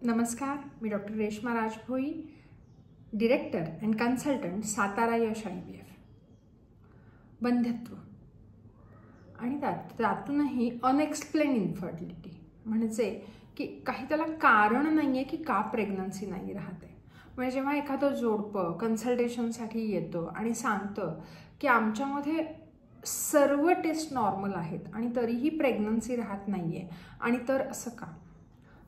नमस्कार, मी doctor Reshma Rajbhoi, director and consultant, Satara Yash IVF. बंध्यत्व आणि त्यातूनही अनएक्सप्लेन इन्फर्टिलिटी म्हणजे की काही त्याला कारण नाही आहे की का प्रेग्नन्सी नाही राहते. म्हणजे जेव्हा एखादं जोडपं कन्सल्टेशनसाठी येतं आणि सांगतं की आमच्यामध्ये सर्व टेस्ट नॉर्मल आहेत आणि तरीही प्रेग्नन्सी राहत नाही आहे आणि तर असं का,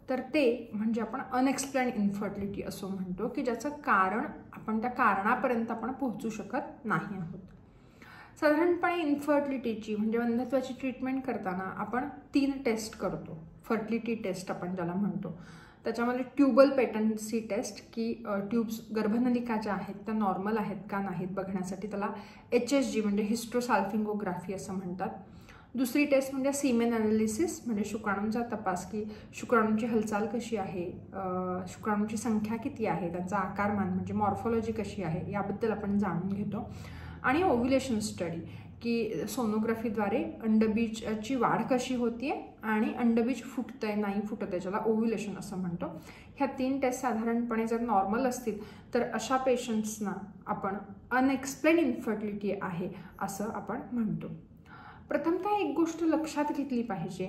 तर ते म्हणजे आपण अनएक्सप्लेन इन्फर्टिलिटी असं म्हणतो की ज्याचं कारण आपण त्या कारणापर्यंत आपण पोहोचू शकत नाही आहोत. साधारणपणे इन्फर्टिलिटीची म्हणजे बंधत्वाची ट्रीटमेंट करताना आपण 3 टेस्ट करतो. फर्टिलिटी टेस्ट आपण ज्याला म्हणतो, त्याच्यामध्ये ट्यूबल पेटन्सी टेस्ट की ट्यूब्स गर्भनलिका ज्या आहेत त्या नॉर्मल आहेत का नाहीत बघण्यासाठी, त्याला HSG म्हणजे हिस्ट्रोसाल्फिंगोग्राफी असं म्हणतात. दुसरी टेस्ट म्हणजे सीमेन ॲनालिसिस म्हणजे शुक्राणूंचा तपास की शुक्राणूंची हालचाल कशी आहे, शुक्राणूंची संख्या किती आहे, त्यांचा आकारमान म्हणजे मॉर्फोलॉजी कशी आहे याबद्दल आपण जाणून घेतो. आणि ओव्ह्युलेशन स्टडी की सोनोग्राफीद्वारे अंडबीजची वाढ कशी होतीये आणि अंडबीज फुटतंय नाही फुटत आहे, ज्याला ओव्ह्युलेशन असं म्हणतो. ह्या 3 टेस्ट साधारणपणे जर नॉर्मल असतील तर अशा पेशंट्सना आपण अनएक्सप्लेन इन्फर्टिलिटी आहे असं आपण म्हणतो. प्रथमतः एक गोष्ट लक्षात घेतली पाहिजे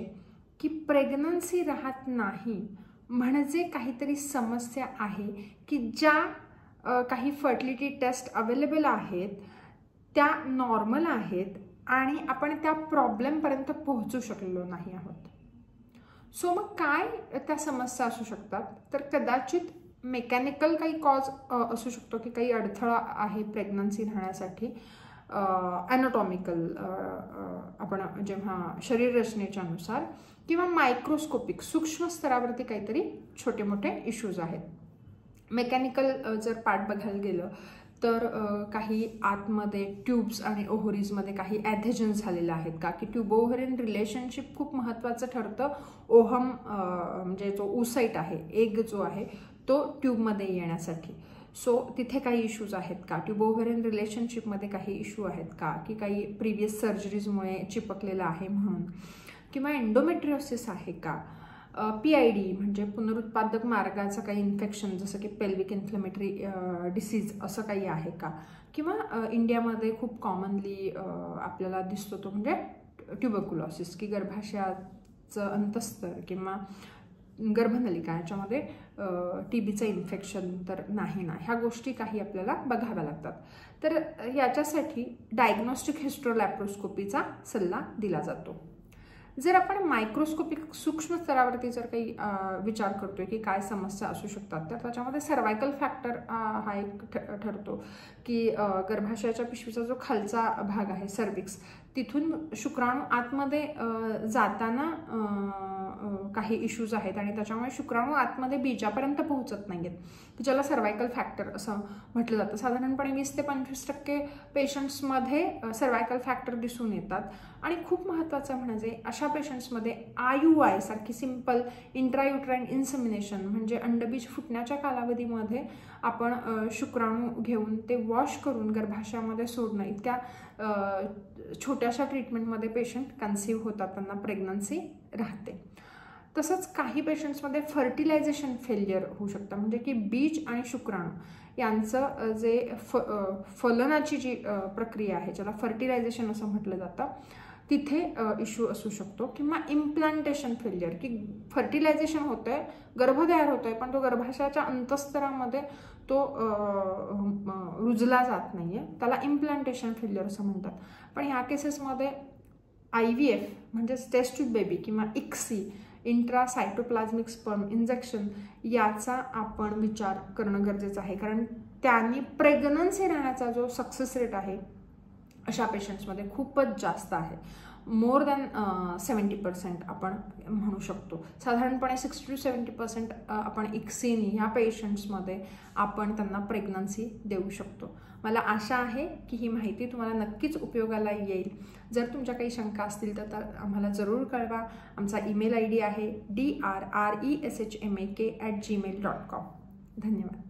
की प्रेग्नन्सी राहत नाही म्हणजे काहीतरी समस्या आहे की ज्या काही फर्टिलिटी टेस्ट अवेलेबल आहेत त्या नॉर्मल आहेत आणि आपण त्या प्रॉब्लेमपर्यंत पोहोचू शकलेलो नाही आहोत. सो मग काय त्या समस्या असू शकतात, तर कदाचित मेकॅनिकल काही कॉज असू शकतो की काही अडथळा आहे प्रेग्नन्सी राहण्यासाठी. ॲनाटॉमिकल आपण जेव्हा शरीर रचनेच्या नुसार किंवा मायक्रोस्कोपिक सूक्ष्म स्तरावरती काहीतरी छोटे मोठे इश्यूज आहेत. मेकॅनिकल जर पार्ट बघायला गेलं तर काही आतमध्ये ट्यूब्स आणि ओव्हरीजमध्ये काही ॲधेजन झालेले आहेत का, की ट्यूब ओव्हरीन रिलेशनशिप खूप महत्त्वाचं ठरतं. ओहम म्हणजे जो ओसाईट आहे, एग जो आहे तो ट्यूबमध्ये येण्यासाठी. सो तिथे काही इश्यूज आहेत का, ट्यूब ओव्हरीन रिलेशनशिपमध्ये काही इश्यू आहेत का, की काही प्रिव्हियस सर्जरीजमुळे चिपकलेलं आहे म्हणून, किंवा एंडोमेट्रिओसिस आहे का, PID म्हणजे पुनरुत्पादक मार्गाचं काही इन्फेक्शन जसं की पेल्विक इन्फ्लेमेटरी डिसीज असं काही आहे का, किंवा इंडियामध्ये खूप कॉमनली आपल्याला दिसतो तो म्हणजे ट्युबरक्युलोसिस की गर्भाशयाचं अंतस्तर किंवा गर्भनलिका याच्यामध्ये TBचं इन्फेक्शन तर नाही ना, ह्या गोष्टी काही आपल्याला बघाव्या लागतात. तर याच्यासाठी डायग्नोस्टिक हिस्ट्रोलॅप्रोस्कोपीचा सल्ला दिला जातो. जर आपण मायक्रोस्कोपिक सूक्ष्म स्तरावरती जर काही विचार करतोय की काय समस्या असू शकतात, तर त्याच्यामध्ये सर्वायकल फॅक्टर हा एक ठरतो की गर्भाशयाच्या पिशवीचा जो खालचा भाग आहे सर्विक्स, तिथून शुक्राणू आतमध्ये जाताना काही इश्यूज आहेत आणि त्याच्यामुळे शुक्राणू आतमध्ये बीजापर्यंत पोहोचत नाही आहेत, ज्याला सर्वायकल फॅक्टर असं म्हटलं जातं. साधारणपणे 20 ते 25% पेशंट्समध्ये सर्वायकल फॅक्टर दिसून येतात. आणि खूप महत्त्वाचं म्हणजे अशा पेशंट्समध्ये IUI सारखी सिंपल इंट्रायुट्राइन इन्सेमिनेशन म्हणजे अंडबीज फुटण्याच्या कालावधीमध्ये आपण शुक्राणू घेऊन ते वॉश करून गर्भाशयामध्ये सोडणं इतक्या छोट्याशा ट्रीटमेंटमध्ये पेशंट कन्सीव्ह होतात, त्यांना प्रेग्नन्सी राहते. तसंच काही पेशंट्समध्ये फर्टिलायझेशन फेल्युअर होऊ शकतं, म्हणजे की बीज आणि शुक्राणू यांचं जे फलनाची जी प्रक्रिया आहे ज्याला फर्टिलायझेशन असं म्हटलं जातं, तिथे इश्यू असू शकतो. किंवा इम्प्लांटेशन फेल्युअर की फर्टिलायझेशन होतंय, गर्भ तयार होतोय पण तो गर्भाशयाच्या अंतस्तरामध्ये तो रुजला जात नाहीये, त्याला इम्प्लांटेशन फेल्युअर असं म्हणतात. पण ह्या केसेसमध्ये IVF म्हणजे टेस्ट ट्यूब बेबी किंवा ICSI इंट्रासायटोप्लाझ्मिक स्पर्म इंजेक्शन याचा आपण विचार करणं गरजेचं आहे, कारण त्यांनी प्रेग्नन्सी राहण्याचा जो सक्सेस रेट आहे अशा पेशंट्समध्ये खूपच जास्त आहे. मोर दॅन 70% आपण म्हणू शकतो. साधारणपणे 60 to 70% आपण ICSI ह्या पेशंट्समध्ये आपण त्यांना प्रेग्नन्सी देऊ शकतो. मला आशा आहे की ही माहिती तुम्हाला नक्कीच उपयोगाला येईल. जर तुमच्या काही शंका असतील तर आम्हाला जरूर कळवा. आमचा ईमेल ID आहे drreshmak@gmail.com. धन्यवाद.